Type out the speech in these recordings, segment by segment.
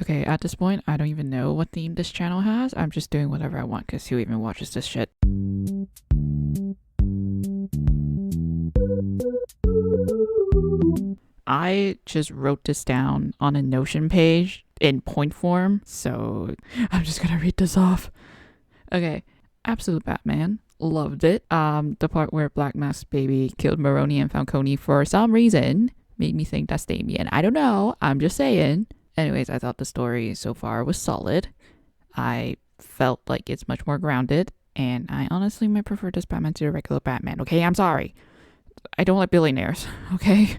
Okay, at this point, I don't even know what theme this channel has. I'm just doing whatever I want because who even watches this shit? I just wrote this down on a Notion page in point form, so I'm just gonna read this off. Okay, Absolute Batman. Loved it. The part where Black Mask Baby killed Maroni and Falcone for some reason made me think that's Damien. I don't know. I'm just saying. Anyways, I thought the story so far was solid. I felt like it's much more grounded, and I honestly might prefer this Batman to the regular Batman. Okay, I'm sorry. I don't like billionaires. Okay,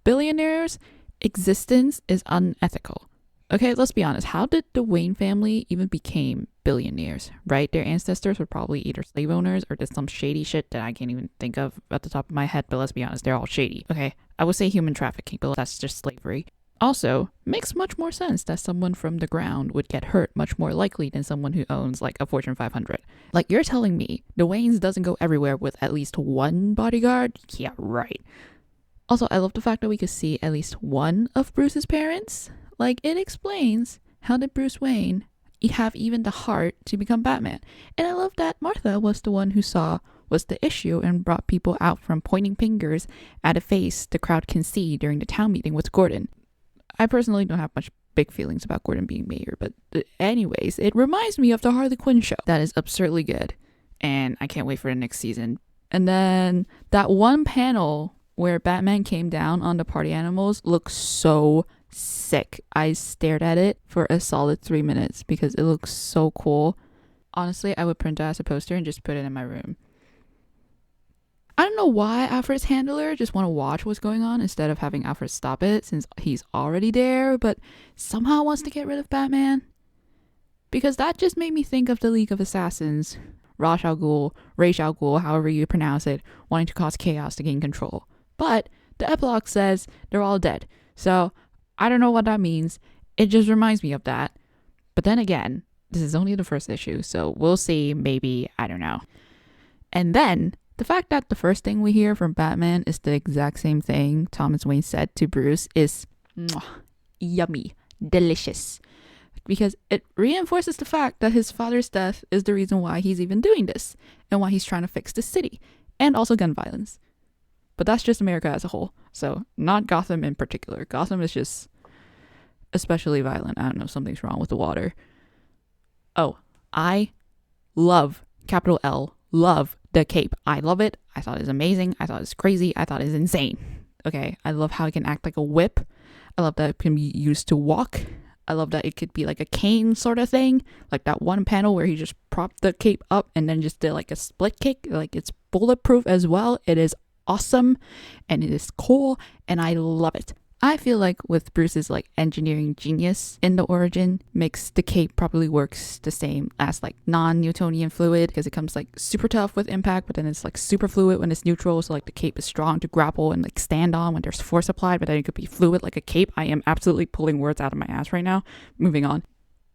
billionaires' existence is unethical. Okay, let's be honest. How did the Wayne family even become billionaires, right? Their ancestors were probably either slave owners or did some shady shit that I can't even think of at the top of my head, but let's be honest, they're all shady. Okay, I would say human trafficking, but that's just slavery. Also, makes much more sense that someone from the ground would get hurt much more likely than someone who owns like a Fortune 500. Like, you're telling me the Waynes doesn't go everywhere with at least one bodyguard? Yeah, right. Also, I love the fact that we could see at least one of Bruce's parents. Like, it explains how did Bruce Wayne have even the heart to become Batman. And I love that Martha was the one who saw was the issue and brought people out from pointing fingers at a face the crowd can see during the town meeting with Gordon. I personally don't have much big feelings about Gordon being mayor, but anyways, it reminds me of the Harley Quinn show. That is absurdly good, and I can't wait for the next season. And then that one panel where Batman came down on the party animals looks so sick. I stared at it for a solid 3 minutes because it looks so cool. Honestly, I would print that as a poster and just put it in my room. I don't know why Alfred's handler just want to watch what's going on instead of having Alfred stop it since he's already there, but somehow wants to get rid of Batman. Because that just made me think of the League of Assassins, Ra's al Ghul, Ra's al Ghul, however you pronounce it, wanting to cause chaos to gain control. But the epilogue says they're all dead, so I don't know what that means. It just reminds me of that. But then again, this is only the first issue, so we'll see, maybe, I don't know. And then the fact that the first thing we hear from Batman is the exact same thing Thomas Wayne said to Bruce is yummy, delicious. Because it reinforces the fact that his father's death is the reason why he's even doing this and why he's trying to fix the city and also gun violence. But that's just America as a whole, so not Gotham in particular. Gotham is just especially violent. I don't know, something's wrong with the water. Oh, I love, capital L, love the cape. I love it. I thought it was amazing. I thought it was crazy. I thought it was insane. Okay, I love how it can act like a whip. I love that it can be used to walk. I love that it could be like a cane sort of thing. Like that one panel where he just propped the cape up and then just did like a split kick. Like, it's bulletproof as well. It is awesome and it is cool and I love it. I feel like with Bruce's like engineering genius in the origin makes the cape probably works the same as like non-Newtonian fluid, because it comes like super tough with impact, but then it's like super fluid when it's neutral. So like the cape is strong to grapple and like stand on when there's force applied, but then it could be fluid like a cape. I am absolutely pulling words out of my ass right now. Moving on.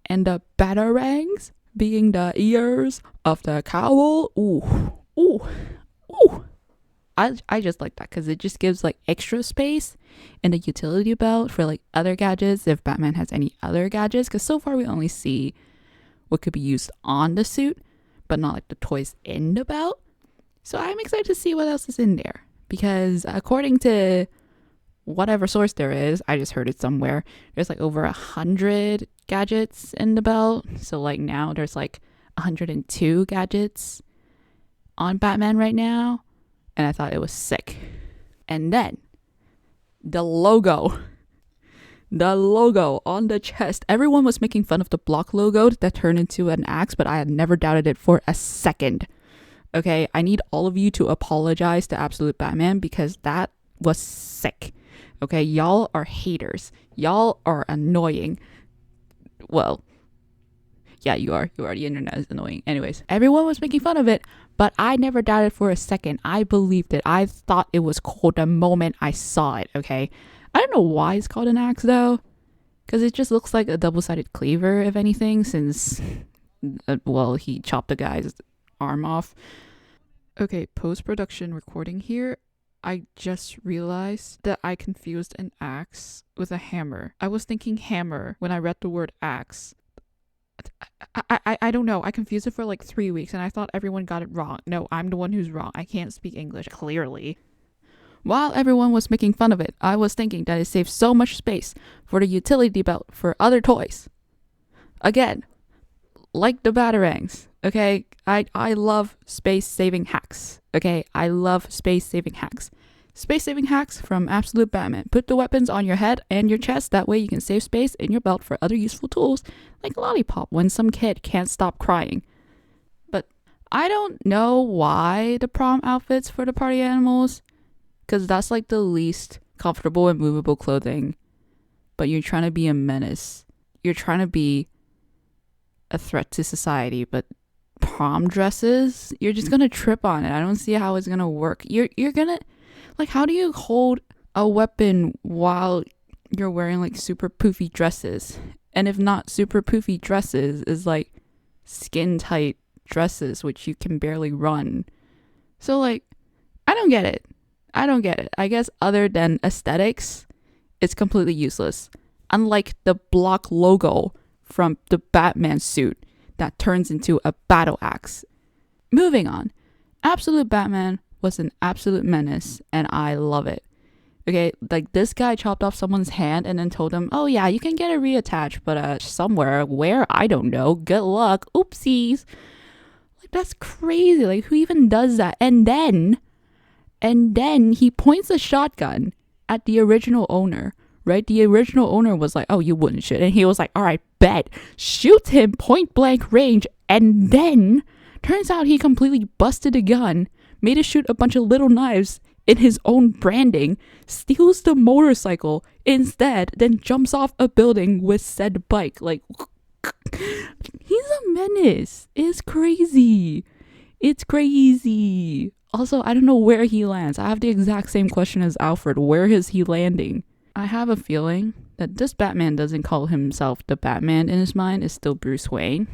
And the batarangs being the ears of the cowl. Ooh, ooh, ooh. I just like that because it just gives like extra space in the utility belt for like other gadgets if Batman has any other gadgets, because so far we only see what could be used on the suit but not like the toys in the belt. So I'm excited to see what else is in there, because according to whatever source there is, I just heard it somewhere, there's like over 100 gadgets in the belt. So like now there's like 102 gadgets on Batman right now. And I thought it was sick. And then the logo on the chest. Everyone was making fun of the block logo that turned into an axe, but I had never doubted it for a second. Okay, I need all of you to apologize to Absolute Batman because that was sick. Okay, y'all are haters. Y'all are annoying. Well, yeah, you are. The internet is annoying. Anyways, everyone was making fun of it, but I never doubted for a second. I believed it. I thought it was cool the moment I saw it, okay? I don't know why it's called an axe, though, because it just looks like a double-sided cleaver, if anything, since, well, he chopped the guy's arm off. Okay, post-production recording here. I just realized that I confused an axe with a hammer. I was thinking hammer when I read the word axe. I don't know. I confused it for like 3 weeks and I thought everyone got it wrong. No, I'm the one who's wrong. I can't speak English, clearly. While everyone was making fun of it, I was thinking that it saves so much space for the utility belt for other toys. Again, like the batarangs, okay? I love space-saving hacks, okay? I love space-saving hacks. Space-saving hacks from Absolute Batman. Put the weapons on your head and your chest, that way you can save space in your belt for other useful tools, like Lollipop when some kid can't stop crying. But I don't know why the prom outfits for the party animals, because that's like the least comfortable and movable clothing. But you're trying to be a menace. You're trying to be a threat to society, but prom dresses, you're just gonna trip on it. I don't see how it's gonna work. You're gonna, like, how do you hold a weapon while you're wearing like super poofy dresses? And if not super poofy dresses, is like skin tight dresses which you can barely run. So like, I don't get it. I guess other than aesthetics, it's completely useless. Unlike the block logo from the Batman suit that turns into a battle axe. Moving on. Absolute Batman was an absolute menace and I love it. Okay, like this guy chopped off someone's hand and then told them, oh yeah, you can get it reattached, but somewhere, where, I don't know, good luck, oopsies. Like that's crazy, like who even does that? And then he points a shotgun at the original owner. Right? The original owner was like, oh, you wouldn't shoot. And he was like, all right, bet. Shoots him point blank range. And then turns out he completely busted a gun, made it shoot a bunch of little knives in his own branding, steals the motorcycle instead, then jumps off a building with said bike. Like, he's a menace. It's crazy. It's crazy. Also, I don't know where he lands. I have the exact same question as Alfred. Where is he landing? I have a feeling that this Batman doesn't call himself the Batman in his mind, is still Bruce Wayne.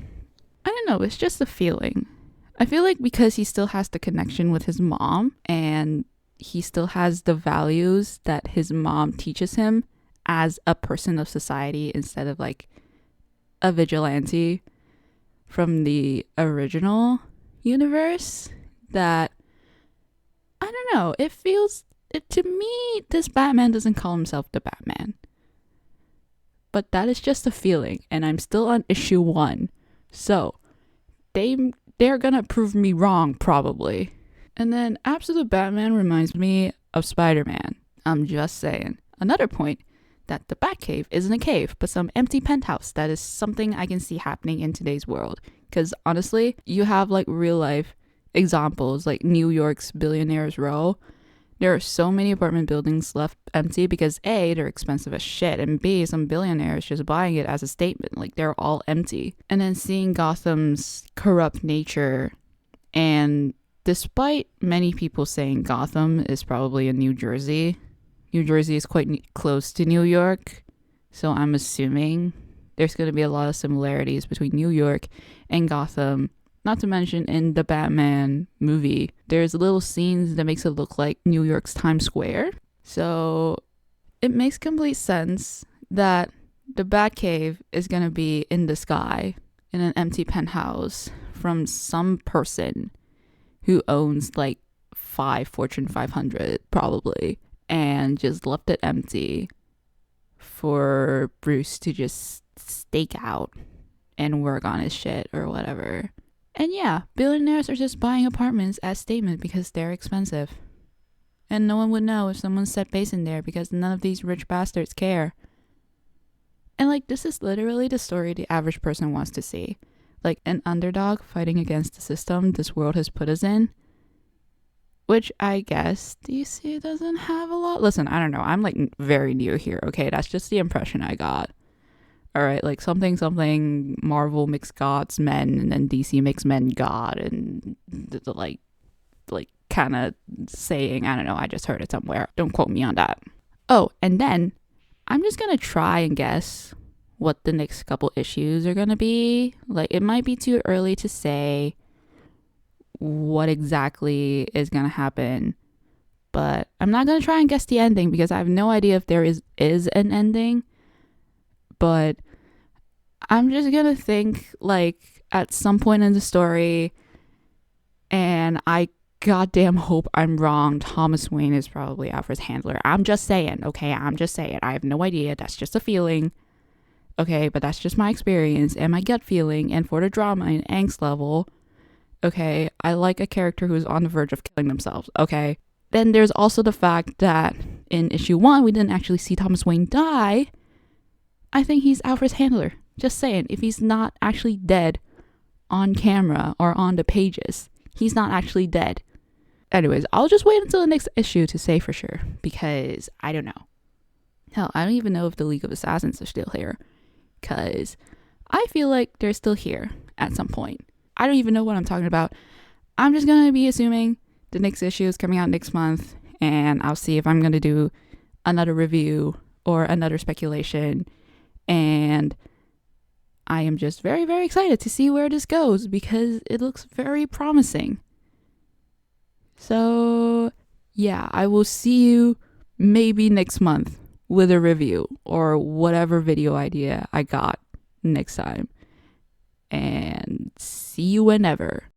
I don't know, it's just a feeling. I feel like because he still has the connection with his mom and he still has the values that his mom teaches him as a person of society instead of like a vigilante from the original universe, that I don't know, it feels to me, this Batman doesn't call himself the Batman. But that is just a feeling, and I'm still on issue 1. So, they're gonna prove me wrong, probably. And then Absolute Batman reminds me of Spider-Man. I'm just saying. Another point, that the Batcave isn't a cave, but some empty penthouse. That is something I can see happening in today's world. Because honestly, you have like real life examples, like New York's Billionaires Row. There are so many apartment buildings left empty because A, they're expensive as shit, and B, some billionaires just buying it as a statement, like they're all empty. And then seeing Gotham's corrupt nature, and despite many people saying Gotham is probably in New Jersey is quite close to New York, so I'm assuming there's going to be a lot of similarities between New York and Gotham. Not to mention, in the Batman movie, there's little scenes that makes it look like New York's Times Square. So it makes complete sense that the Batcave is going to be in the sky in an empty penthouse from some person who owns like 5 Fortune 500 probably, and just left it empty for Bruce to just stake out and work on his shit or whatever. And yeah, billionaires are just buying apartments as statement because they're expensive. And no one would know if someone set base in there because none of these rich bastards care. And like, this is literally the story the average person wants to see. Like an underdog fighting against the system this world has put us in. Which I guess DC doesn't have a lot. Listen, I don't know. I'm like very new here, okay? That's just the impression I got. Alright, like something Marvel makes gods men, and then DC makes men god, and like kind of saying, I don't know, I just heard it somewhere. Don't quote me on that. Oh, and then I'm just gonna try and guess what the next couple issues are gonna be. Like, it might be too early to say what exactly is gonna happen, but I'm not going to try and guess the ending because I have no idea if there is an ending. But I'm just going to think like at some point in the story, and I goddamn hope I'm wrong, Thomas Wayne is probably Alfred's handler. I'm just saying, okay? I'm just saying. I have no idea. That's just a feeling. Okay, but that's just my experience and my gut feeling. And for the drama and angst level, okay, I like a character who's on the verge of killing themselves, okay? Then there's also the fact that in issue 1, we didn't actually see Thomas Wayne die. I think he's Alfred's handler. Just saying, if he's not actually dead on camera or on the pages, he's not actually dead. Anyways, I'll just wait until the next issue to say for sure, because I don't know. Hell, I don't even know if the League of Assassins are still here, because I feel like they're still here at some point. I don't even know what I'm talking about. I'm just going to be assuming the next issue is coming out next month, and I'll see if I'm going to do another review or another speculation. And I am just very, very excited to see where this goes because it looks very promising. So, yeah, I will see you maybe next month with a review or whatever video idea I got next time. And see you whenever.